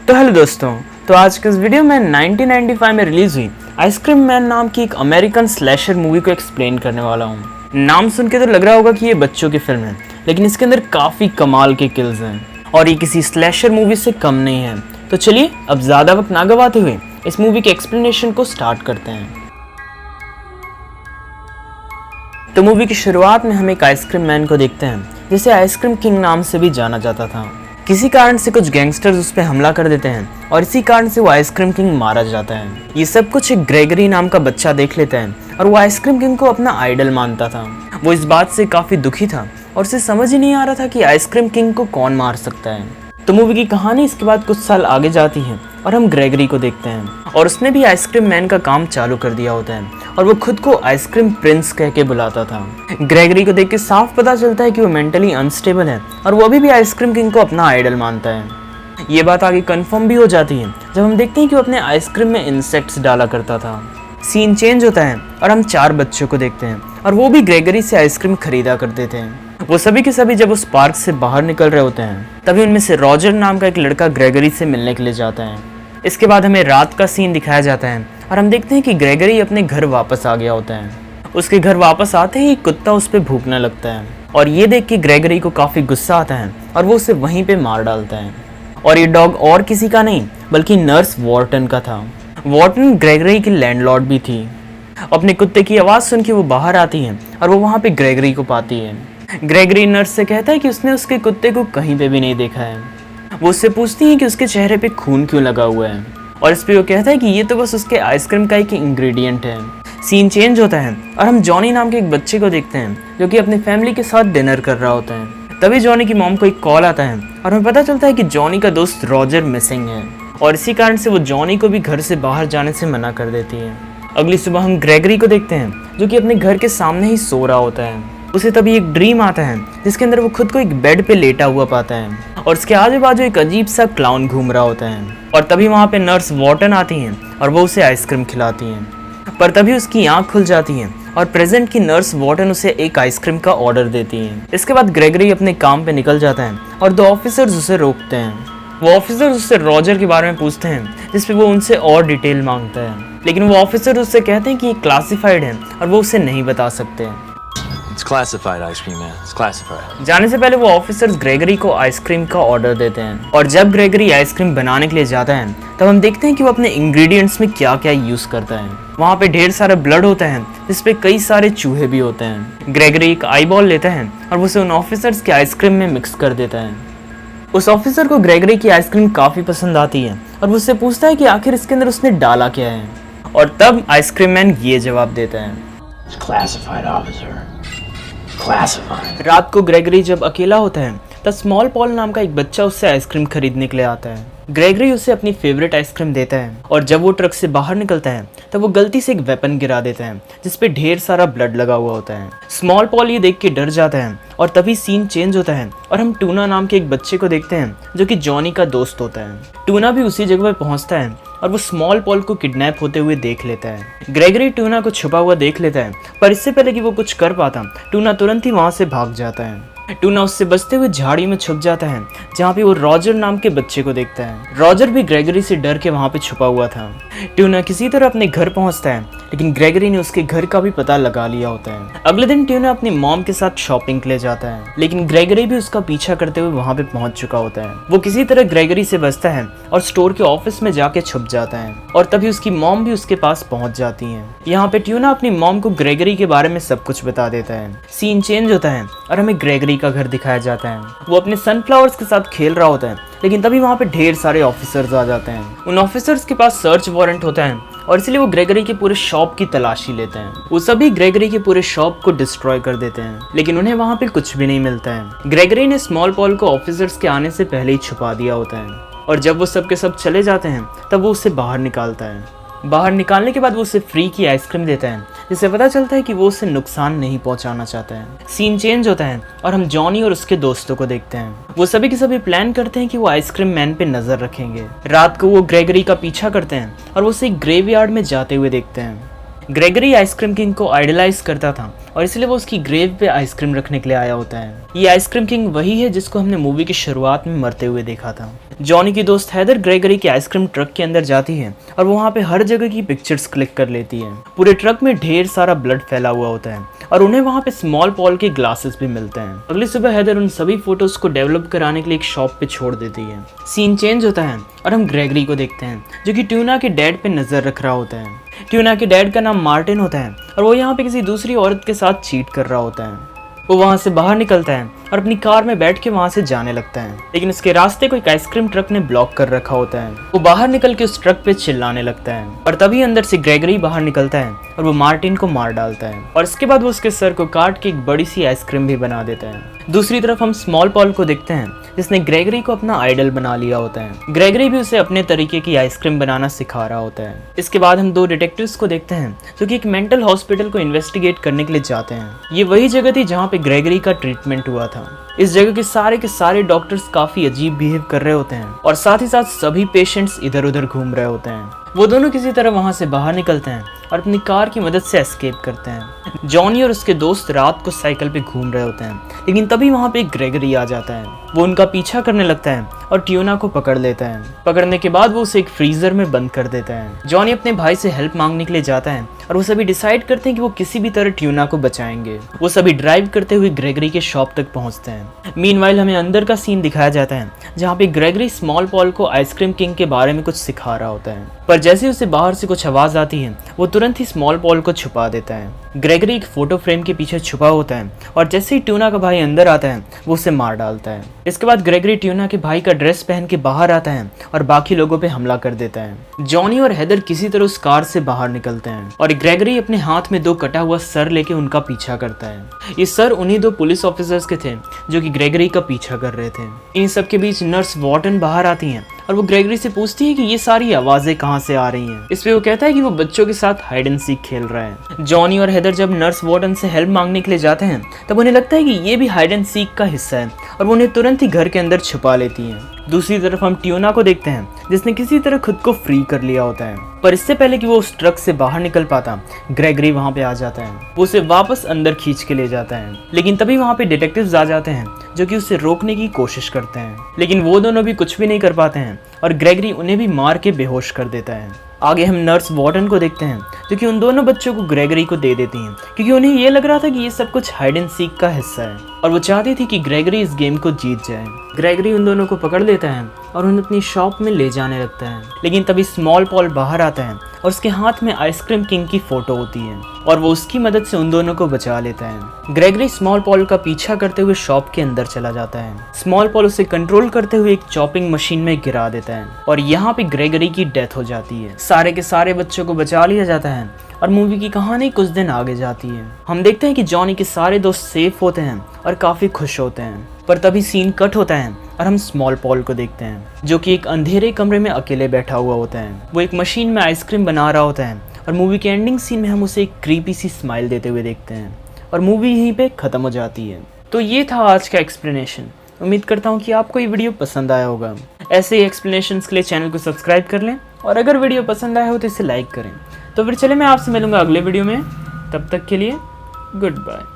तो हेलो दोस्तों, तो आज के इस वीडियो में 1995 में रिलीज हुई आइसक्रीम मैन नाम की एक अमेरिकन स्लैशर मूवी को एक्सप्लेन करने वाला हूँ। नाम सुन के तो लग रहा होगा कि ये बच्चों की फिल्म है, लेकिन इसके अंदर काफ़ी कमाल के किल्स हैं और ये किसी स्लैशर मूवी से कम नहीं है। तो चलिए अब ज़्यादा वक्त ना गवाते हुए इस मूवी के एक्सप्लेनेशन को स्टार्ट करते हैं। तो मूवी की शुरुआत में हम एक आइसक्रीम मैन को देखते हैं जिसे आइसक्रीम किंग नाम से भी जाना जाता था। किसी कारण से कुछ गैंगस्टर्स उस पर हमला कर देते हैं और इसी कारण से वो आइसक्रीम किंग मारा जाता है। ये सब कुछ एक ग्रेगरी नाम का बच्चा देख लेता है और वो आइसक्रीम किंग को अपना आइडल मानता था। वो इस बात से काफ़ी दुखी था और उसे समझ ही नहीं आ रहा था कि आइसक्रीम किंग को कौन मार सकता है। तो मूवी की कहानी इसके बाद कुछ साल आगे जाती है और हम ग्रेगरी को देखते हैं और उसने भी आइसक्रीम मैन का काम चालू कर दिया होता है और वो खुद को आइसक्रीम प्रिंस कह के बुलाता था। ग्रेगरी को देख के साफ पता चलता है कि वो मेंटली अनस्टेबल है और वो अभी भी आइसक्रीम किंग को अपना आइडल मानता है। ये बात आगे कंफर्म भी हो जाती है जब हम देखते हैं कि वो अपने आइसक्रीम में इंसेक्ट्स डाला करता था। सीन चेंज होता है और हम 4 बच्चों को देखते हैं और वो भी ग्रेगरी से आइसक्रीम खरीदा करते थे। वो सभी के सभी जब उस पार्क से बाहर निकल रहे होते हैं तभी उनमें से रॉजर नाम का एक लड़का ग्रेगरी से मिलने के लिए जाता है। इसके बाद हमें रात का सीन दिखाया जाता है और हम देखते हैं कि ग्रेगरी अपने घर वापस आ गया होता है। उसके घर वापस आते ही कुत्ता उस पर भूखने लगता है और ये देख के ग्रेगरी को काफ़ी गुस्सा आता है और वो उसे वहीं पे मार डालता है। और ये डॉग और किसी का नहीं बल्कि नर्स वॉर्टन का था। वॉर्टन ग्रेगरी की लैंडलॉर्ड भी थी। अपने कुत्ते की आवाज़ सुन के वो बाहर आती है और वो वहाँ पे ग्रेगरी को पाती है। ग्रेगरी नर्स से कहता है कि उसने उसके कुत्ते को कहीं पे भी नहीं देखा है। वो उससे पूछती है कि उसके चेहरे पे खून क्यों लगा हुआ है और इस पे वो कहता है कि ये तो बस उसके आइसक्रीम का एक इंग्रेडिएंट है। सीन चेंज होता है और हम जॉनी नाम के एक बच्चे को देखते हैं जो कि अपनी फैमिली के साथ डिनर कर रहा होता है। तभी जॉनी की मॉम को एक कॉल आता है और हमें पता चलता है कि जॉनी का दोस्त रॉजर मिसिंग है और इसी कारण से वो जॉनी को भी घर से बाहर जाने से मना कर देती है। अगली सुबह हम ग्रेगरी को देखते हैं जो कि अपने घर के सामने ही सो रहा होता है। उसे तभी एक ड्रीम आता है जिसके अंदर वो खुद को एक बेड पे लेटा हुआ पाता है और उसके आजू बाजू एक अजीब सा क्लाउन घूम रहा होता है। और तभी वहाँ पे नर्स वॉर्टन आती हैं और वो उसे आइसक्रीम खिलाती हैं। पर तभी उसकी आँख खुल जाती है और प्रेजेंट की नर्स वॉर्टन उसे एक आइसक्रीम का ऑर्डर देती है। इसके बाद ग्रेगरी अपने काम पे निकल जाता है और 2 ऑफिसर्स उसे रोकते हैं। वो ऑफिसर्स उससे रॉजर के बारे में पूछते हैं जिस पे वो उनसे और डिटेल मांगता है, लेकिन वो ऑफिसर उससे कहते हैं कि ये क्लासिफाइड है और वो उसे नहीं बता सकते। It's classified, ice cream man. It's classified. जाने से पहले वो ऑफिसर्स ग्रेगरी को आइसक्रीम का ऑर्डर देते हैं और जब ग्रेगरी आइसक्रीम बनाने के लिए जाता है तब हम देखते हैं कि वो अपने इंग्रेडिएंट्स में क्या क्या यूज करता है। वहाँ पे ढेर सारा ब्लड होता है जिसपे कई सारे चूहे भी होते हैं। ग्रेगरी एक आई बॉल लेता है और उसे उन ऑफिसर्स के आइसक्रीम में मिक्स कर देता है। उस ऑफिसर को ग्रेगरी की आइसक्रीम काफ़ी पसंद आती है और वो उससे पूछता है कि आखिर इसके अंदर उसने डाला क्या है और तब आइसक्रीम मैन ये जवाब देता है, It's classified, officer. Classified. रात को ग्रेगरी जब अकेला होता है तब स्मॉल पॉल नाम का एक बच्चा उससे आइसक्रीम खरीदने के लिए आता है। ग्रेगरी उसे अपनी फेवरेट आइसक्रीम देता है और जब वो ट्रक से बाहर निकलता है तब वो गलती से एक वेपन गिरा देता है जिसपे ढेर सारा ब्लड लगा हुआ होता है। स्मॉल पॉल ये देख के डर जाता है और तभी सीन चेंज होता है और हम टूना नाम के एक बच्चे को देखते हैं जो कि जॉनी का दोस्त होता है। टूना भी उसी जगह पर पहुंचता है और वो स्मॉल पॉल को किडनैप होते हुए देख लेता है। ग्रेगरी टूना को छुपा हुआ देख लेता है पर इससे पहले कि वो कुछ कर पाता टूना तुरंत ही वहां से भाग जाता है। टूना उससे बचते हुए झाड़ी में छुप जाता है जहाँ पे वो रॉजर नाम के बच्चे को देखता है। रॉजर भी ग्रेगरी से डर के वहाँ पे छुपा हुआ था। टूना किसी तरह अपने घर पहुँचता है लेकिन ग्रेगरी ने उसके घर का भी पता लगा लिया होता है। अगले दिन टूना अपनी मॉम के साथ शॉपिंग के लिए जाता है लेकिन ग्रेगरी भी उसका पीछा करते हुए वहाँ पे पहुँच चुका होता है। वो किसी तरह ग्रेगरी से बचता है और स्टोर के ऑफिस में जाके छुप जाता है और तभी उसकी मॉम भी उसके पास पहुँच जाती है। यहाँ पे ट्यूना अपनी मॉम को ग्रेगरी के बारे में सब कुछ बता देता है। सीन चेंज होता है और हमें ग्रेगरी का घर दिखाया जाता है। वो अपने सनफ्लावर्स के साथ खेल रहा होता है लेकिन तभी वहाँ पे ढेर सारे ऑफिसर्स आ जाते हैं। उन ऑफिसर्स के पास सर्च वारंट होता है और इसलिए वो ग्रेगरी के पूरे शॉप की तलाशी लेते हैं। वो सभी ग्रेगरी के पूरे शॉप को डिस्ट्रॉय कर देते हैं लेकिन उन्हें वहाँ पे कुछ भी नहीं मिलता है। ग्रेगरी ने स्मॉल पॉल को ऑफिसर्स के आने से पहले ही छुपा दिया होता है और जब वो सब के सब चले जाते हैं तब वो उसे बाहर निकालता है। बाहर निकालने के बाद वो उसे फ्री की आइसक्रीम देता है जिससे पता चलता है कि वो उसे नुकसान नहीं पहुंचाना चाहता है। सीन चेंज होता है और हम जॉनी और उसके दोस्तों को देखते हैं। वो सभी के सभी प्लान करते हैं कि वो आइसक्रीम मैन पे नजर रखेंगे। रात को वो ग्रेगरी का पीछा करते हैं और वो उसे ग्रेवयार्ड में जाते हुए देखते हैं। ग्रेगरी आइसक्रीम किंग को आइडलाइज करता था और इसलिए वो उसकी ग्रेव पे आइसक्रीम रखने के लिए आया होता है। ये आइसक्रीम किंग वही है जिसको हमने मूवी की शुरुआत में मरते हुए देखा था। जॉनी की दोस्त हैदर ग्रेगरी के आइसक्रीम ट्रक के अंदर जाती है और वो वहाँ पे हर जगह की पिक्चर्स क्लिक कर लेती है। पूरे ट्रक में ढेर सारा ब्लड फैला हुआ होता है और उन्हें वहाँ पे स्मॉल पॉल के ग्लासेस भी मिलते हैं। अगली सुबह हैदर उन सभी फोटोज को डेवलप कराने के लिए एक शॉप पे छोड़ देती है। सीन चेंज होता है और हम ग्रेगरी को देखते हैं जो कि ट्यूना के डैड पे नजर रख रहा होता है। ट्यूना के डैड का नाम मार्टिन होता है और वो यहाँ पे किसी दूसरी औरत के साथ चीट कर रहा होता है। वो वहाँ से बाहर निकलता है और अपनी कार में बैठ के वहाँ से जाने लगता है, लेकिन उसके रास्ते को एक आइसक्रीम ट्रक ने ब्लॉक कर रखा होता है। वो बाहर निकल के उस ट्रक पे चिल्लाने लगता है और तभी अंदर से ग्रेगरी बाहर निकलता है और वो मार्टिन को मार डालता है और इसके बाद वो उसके सर को काट के एक बड़ी सी आइसक्रीम भी बना देता है। दूसरी तरफ हम स्मॉल पॉल को देखते हैं जिसने ग्रेगरी को अपना आइडल बना लिया होता है। ग्रेगरी भी उसे अपने तरीके की आइसक्रीम बनाना सिखा रहा होता है। इसके बाद हम दो डिटेक्टिव्स को देखते हैं जो कि एक मेंटल हॉस्पिटल को इन्वेस्टिगेट करने के लिए जाते हैं। ये वही जगह थी जहाँ पे ग्रेगरी का ट्रीटमेंट हुआ था। इस जगह के सारे डॉक्टर्स काफी अजीब बिहेव कर रहे होते हैं और साथ ही साथ सभी पेशेंट्स इधर उधर घूम रहे होते हैं। वो दोनों किसी तरह वहां से बाहर निकलते हैं और अपनी कार की मदद से एस्केप करते हैं। जॉनी और उसके दोस्त रात को साइकिल पे घूम रहे होते हैं, लेकिन तभी वहां पे ग्रेगरी आ जाता है। वो उनका पीछा करने लगता है और ट्यूना को पकड़ लेता है। पकड़ने के बाद वो उसे एक फ्रीजर में बंद कर देता है। जॉनी अपने भाई से हेल्प मांगने के लिए जाता है और वो सभी डिसाइड करते हैं कि वो किसी भी तरह ट्यूना को बचाएंगे। वो सभी ड्राइव करते हुए ग्रेगरी के शॉप तक पहुंचते हैं। मीनवाइल हमें अंदर का सीन दिखाया जाता है जहाँ पे ग्रेगरी स्मॉल पॉल को आइसक्रीम किंग के बारे में कुछ सिखा रहा होता है, पर जैसे उसे बाहर से कुछ आवाज आती है वो तुरंत ही स्मॉल पॉल को छुपा देता है। ग्रेगरी एक फोटो फ्रेम के पीछे छुपा होता है और जैसे ही ट्यूना का भाई अंदर आता है वो उसे मार डालता है। इसके बाद ग्रेगरी ट्यूना के भाई का ड्रेस पहन के बाहर आता है और बाकी लोगों पे हमला कर देता है। जॉनी और हैदर किसी तरह उस कार से बाहर निकलते हैं और ग्रेगरी अपने हाथ में 2 कटा हुआ सर लेके उनका पीछा करता है। ये सर उन्हीं 2 पुलिस ऑफिसर्स के थे जो कि ग्रेगरी का पीछा कर रहे थे। इन सब के बीच नर्स वॉर्टन बाहर आती हैं और वो ग्रेगरी से पूछती है कि ये सारी आवाजें कहाँ से आ रही हैं। इस पे वो कहता है कि वो बच्चों के साथ हाइड एंड सीक खेल रहा है। जॉनी और हैदर जब नर्स वॉर्टन से हेल्प मांगने के लिए जाते हैं तब उन्हें लगता है कि ये भी हाइड एंड सीक का हिस्सा है और वो उन्हें तुरंत ही घर के अंदर छुपा लेती हैं। दूसरी तरफ हम ट्यूना को देखते हैं जिसने किसी तरह खुद को फ्री कर लिया होता है, पर इससे पहले कि वो उस ट्रक से बाहर निकल पाता ग्रेगरी वहां पे आ जाता है। वो उसे वापस अंदर खींच के ले जाता है, लेकिन तभी वहां पे डिटेक्टिव्स आ जाते हैं जो कि उसे रोकने की कोशिश करते हैं, लेकिन वो दोनों भी कुछ भी नहीं कर पाते हैं और ग्रेगरी उन्हें भी मार के बेहोश कर देता है। आगे हम नर्स वॉर्टन को देखते हैं जो कि उन दोनों बच्चों को ग्रेगरी को दे देती हैं क्योंकि उन्हें ये लग रहा था कि ये सब कुछ हाइड एंड सीक का हिस्सा है और वो चाहती थी कि ग्रेगरी इस गेम को जीत जाए। ग्रेगरी उन दोनों को पकड़ लेता है और उन्हें अपनी शॉप में ले जाने लगता है, लेकिन तभी स्मॉल पॉल बाहर आता है और उसके हाथ में आइसक्रीम किंग की फोटो होती है और वो उसकी मदद से उन दोनों को बचा लेता है। ग्रेगरी स्मॉल पॉल का पीछा करते हुए शॉप के अंदर चला जाता है। स्मॉल पॉल उसे कंट्रोल करते हुए एक चॉपिंग मशीन में गिरा देता है और यहाँ पे ग्रेगरी की डेथ हो जाती है। सारे के सारे बच्चों को बचा लिया जाता है और मूवी की कहानी कुछ दिन आगे जाती है। हम देखते हैं कि जॉनी के सारे दोस्त सेफ होते हैं और काफी खुश होते हैं, पर तभी सीन कट होता है और हम स्मॉल पॉल को देखते हैं जो कि एक अंधेरे कमरे में अकेले बैठा हुआ होता है। वो एक मशीन में आइसक्रीम बना रहा होता है और मूवी के एंडिंग सीन में हम उसे एक क्रीपी सी स्माइल देते हुए देखते हैं और मूवी यहीं पे खत्म हो जाती है। तो ये था आज का एक्सप्लेनेशन। उम्मीद करता हूँ कि आपको ये वीडियो पसंद आया होगा। ऐसे ही एक्सप्लेनेशंस के लिए चैनल को सब्सक्राइब कर लें और अगर वीडियो पसंद आया हो तो इसे लाइक करें। तो फिर चले मैं आपसे मिलूंगा अगले वीडियो में, तब तक के लिए गुड बाय।